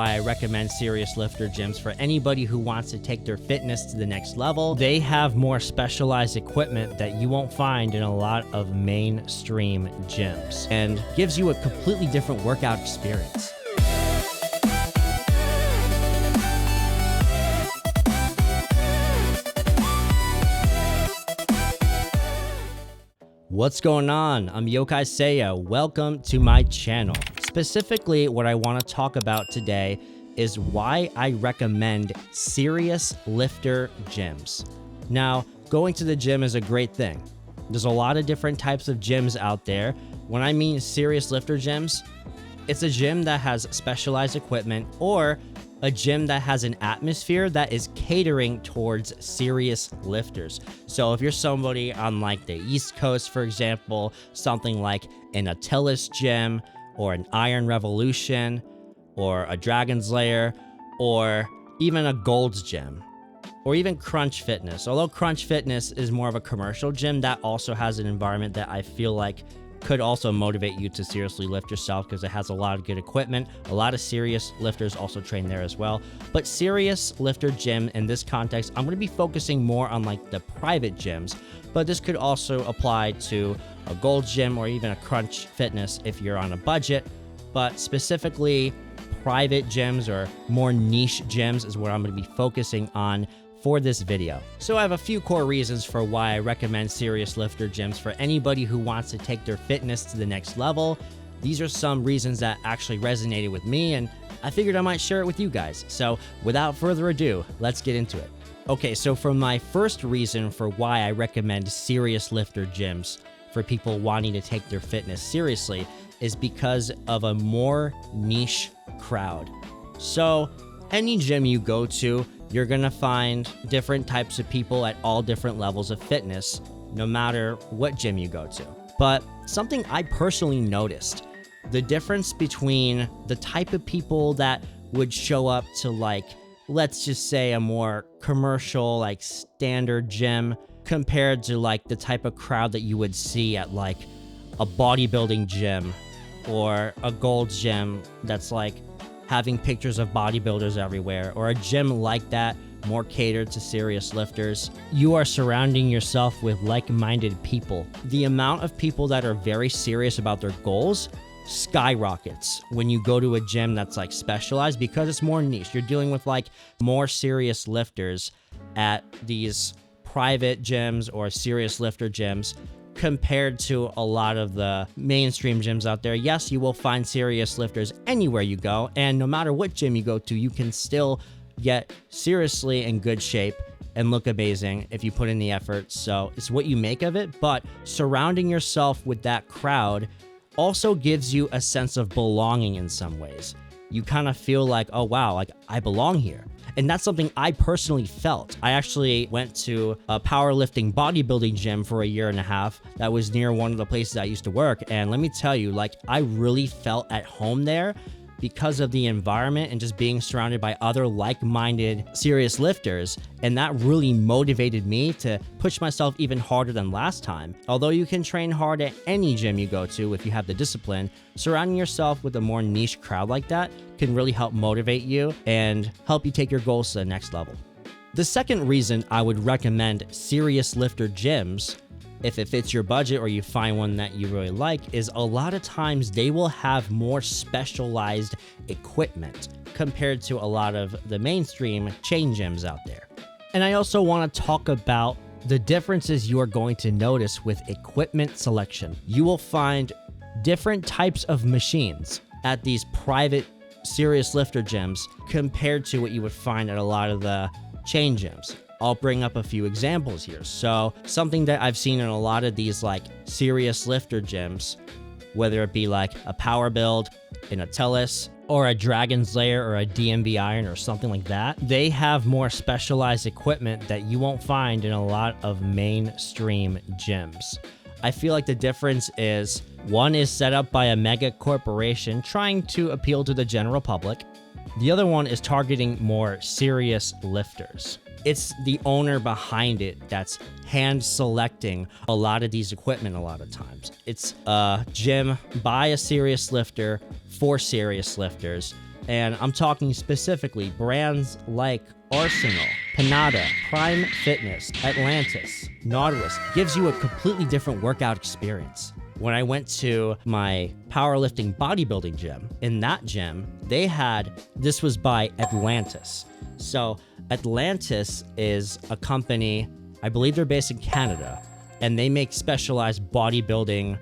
I recommend Serious Lifter gyms for anybody who wants to take their fitness to the next level. They have more specialized equipment that you won't find in a lot of mainstream gyms and gives you a completely different workout experience. What's going on? I'm Yokai Seiya. Welcome to my channel. Specifically, what I want to talk about today is why I recommend Serious Lifter gyms. Now, going to the gym is a great thing. There's a lot of different types of gyms out there. When I mean Serious Lifter gyms, it's a gym that has specialized equipment or a gym that has an atmosphere that is catering towards serious lifters. So if you're somebody on like the East Coast, for example, something like an Attilis gym or an Iron Revolution or a Dragon's Lair or even a Gold's gym or even Crunch Fitness. Although Crunch Fitness is more of a commercial gym, that also has an environment that I feel like could also motivate you to seriously lift yourself because it has a lot of good equipment. A lot of serious lifters also train there as well. But Serious Lifter gym in this context, I'm going to be focusing more on like the private gyms, but this could also apply to a Gold's gym or even a Crunch Fitness if you're on a budget. But specifically, private gyms or more niche gyms is what I'm going to be focusing on for this video. So I have a few core reasons for why I recommend Serious Lifter gyms for anybody who wants to take their fitness to the next level. These are some reasons that actually resonated with me, and I figured I might share it with you guys. So without further ado, let's get into it. Okay, so for my first reason for why I recommend Serious Lifter gyms for people wanting to take their fitness seriously is because of a more niche crowd. So any gym you go to, you're gonna find different types of people at all different levels of fitness, no matter what gym you go to. But something I personally noticed, the difference between the type of people that would show up to like, let's just say a more commercial, like standard gym compared to like the type of crowd that you would see at like a bodybuilding gym or a Gold's gym that's like having pictures of bodybuilders everywhere, or a gym like that, more catered to serious lifters. You are surrounding yourself with like-minded people. The amount of people that are very serious about their goals skyrockets when you go to a gym that's like specialized because it's more niche. You're dealing with like more serious lifters at these private gyms or serious lifter gyms compared to a lot of the mainstream gyms out there. Yes, you will find serious lifters anywhere you go, and no matter what gym you go to, you can still get seriously in good shape and look amazing if you put in the effort. So it's what you make of it, but surrounding yourself with that crowd also gives you a sense of belonging in some ways. You kind of feel like, oh wow, like I belong here. And that's something I personally felt. I actually went to a powerlifting bodybuilding gym for a year and a half that was near one of the places I used to work. And let me tell you, like I really felt at home there because of the environment and just being surrounded by other like-minded serious lifters. And that really motivated me to push myself even harder than last time. Although you can train hard at any gym you go to if you have the discipline, surrounding yourself with a more niche crowd like that can really help motivate you and help you take your goals to the next level. The second reason I would recommend Serious Lifter gyms, if it fits your budget or you find one that you really like, is a lot of times they will have more specialized equipment compared to a lot of the mainstream chain gyms out there. And I also want to talk about the differences you are going to notice with equipment selection. You will find different types of machines at these private Serious Lifter gyms compared to what you would find at a lot of the chain gyms. I'll bring up a few examples here. So something that I've seen in a lot of these like Serious Lifter gyms, whether it be like a Power Build, an Attilis, or a Dragon's Lair or a DMV Iron or something like that, they have more specialized equipment that you won't find in a lot of mainstream gyms. I feel like the difference is one is set up by a mega corporation trying to appeal to the general public. The other one is targeting more serious lifters. It's the owner behind it that's hand selecting a lot of these equipment a lot of times. It's a gym by a serious lifter for serious lifters And I'm talking specifically brands like Arsenal, Panada, Prime Fitness, Atlantis, Nautilus. Gives you a completely different workout experience. When I went to my powerlifting bodybuilding gym, in that gym, this was by Atlantis. So Atlantis is a company, I believe they're based in Canada, and they make specialized bodybuilding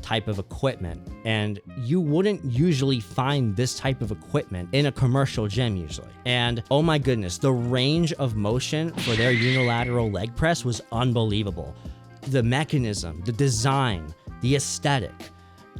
type of equipment. And you wouldn't usually find this type of equipment in a commercial gym usually. And oh my goodness, the range of motion for their unilateral leg press was unbelievable. The mechanism, the design, the aesthetic,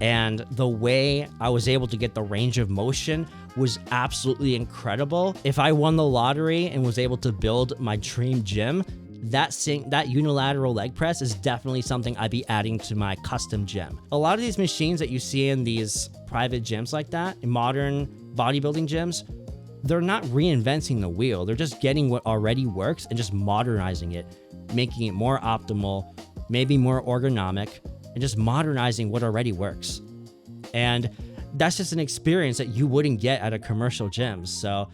and the way I was able to get the range of motion was absolutely incredible. If I won the lottery and was able to build my dream gym, that unilateral leg press is definitely something I'd be adding to my custom gym. A lot of these machines that you see in these private gyms like that, in modern bodybuilding gyms, they're not reinventing the wheel. They're just getting what already works and just modernizing it, making it more optimal, maybe more ergonomic, and just modernizing what already works. And that's just an experience that you wouldn't get at a commercial gym. So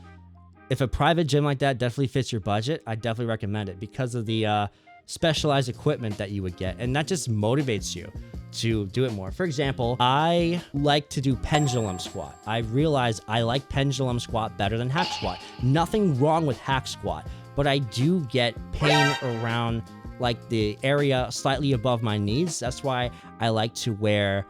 if a private gym like that definitely fits your budget, I definitely recommend it because of the specialized equipment that you would get. And that just motivates you to do it more. For example, I like to do pendulum squat. I realize I like pendulum squat better than hack squat. Nothing wrong with hack squat, but I do get pain around like the area slightly above my knees. That's why I like to wear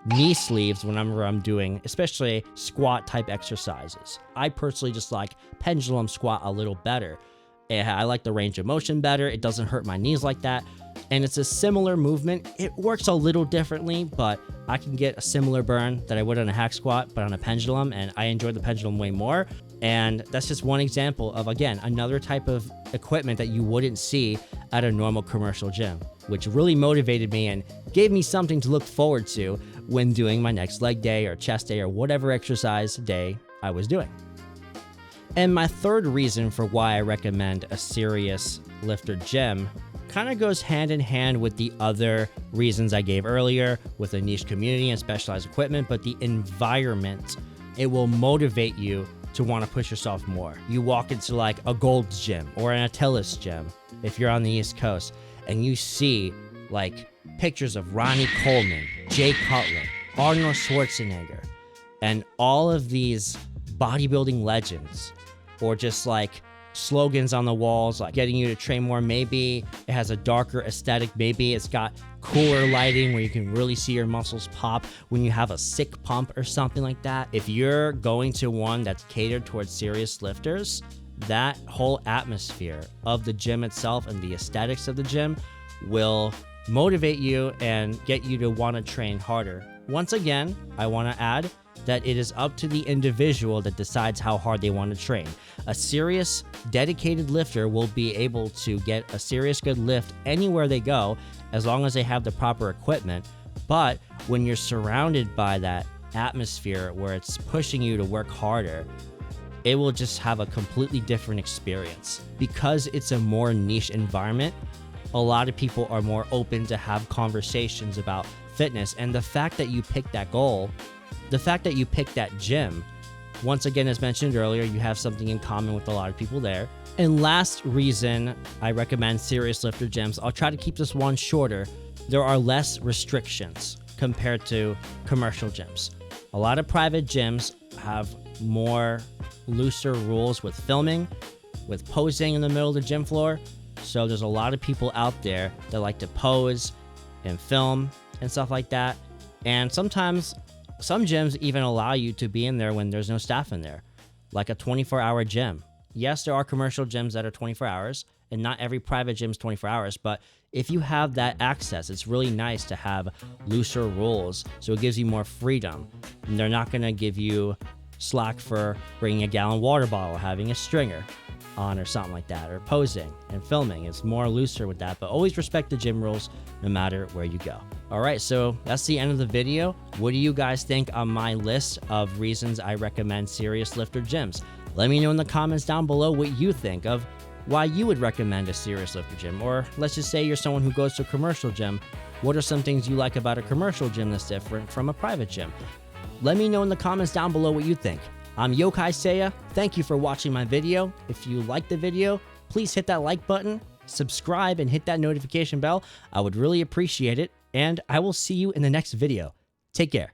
knee sleeves whenever I'm doing, especially squat type exercises. I personally just like pendulum squat a little better. I like the range of motion better. It doesn't hurt my knees like that. And it's a similar movement. It works a little differently, but I can get a similar burn that I would on a hack squat, but on a pendulum, and I enjoy the pendulum way more. And that's just one example of, again, another type of equipment that you wouldn't see at a normal commercial gym, which really motivated me and gave me something to look forward to when doing my next leg day or chest day or whatever exercise day I was doing. And my third reason for why I recommend a serious lifter gym kind of goes hand in hand with the other reasons I gave earlier with a niche community and specialized equipment, but the environment, it will motivate you to want to push yourself more. You walk into like a Gold's gym or an Atlas gym, if you're on the East Coast, and you see like pictures of Ronnie Coleman, Jay Cutler, Arnold Schwarzenegger, and all of these bodybuilding legends, or just like slogans on the walls, like getting you to train more. Maybe it has a darker aesthetic. Maybe it's got cooler lighting where you can really see your muscles pop when you have a sick pump or something like that. If you're going to one that's catered towards serious lifters, that whole atmosphere of the gym itself and the aesthetics of the gym will motivate you and get you to want to train harder. Once again, I want to add that it is up to the individual that decides how hard they want to train. A serious, dedicated lifter will be able to get a serious good lift anywhere they go as long as they have the proper equipment. But when you're surrounded by that atmosphere where it's pushing you to work harder, it will just have a completely different experience. Because it's a more niche environment, a lot of people are more open to have conversations about fitness. And the fact that you picked that goal, the fact that you picked that gym, once again, as mentioned earlier, you have something in common with a lot of people there. And last reason I recommend serious lifter gyms, I'll try to keep this one shorter. There are less restrictions compared to commercial gyms. A lot of private gyms have more looser rules with filming, with posing in the middle of the gym floor. So there's a lot of people out there that like to pose and film and stuff like that. And sometimes some gyms even allow you to be in there when there's no staff in there, like a 24-hour gym. Yes, there are commercial gyms that are 24 hours, and not every private gym is 24 hours, but if you have that access, it's really nice to have looser rules, so it gives you more freedom. And they're not going to give you slack for bringing a gallon water bottle, having a stringer on or something like that, or posing and filming. It's more looser with that, but always respect the gym rules no matter where you go. All right, so that's the end of the video. What do you guys think on my list of reasons I recommend serious lifter gyms? Let me know in the comments down below what you think of why you would recommend a serious lifter gym. Or let's just say you're someone who goes to a commercial gym. What are some things you like about a commercial gym that's different from a private gym? Let me know in the comments down below what you think. I'm Yokai Seiya. Thank you for watching my video. If you liked the video, please hit that like button, subscribe, and hit that notification bell. I would really appreciate it, and I will see you in the next video. Take care.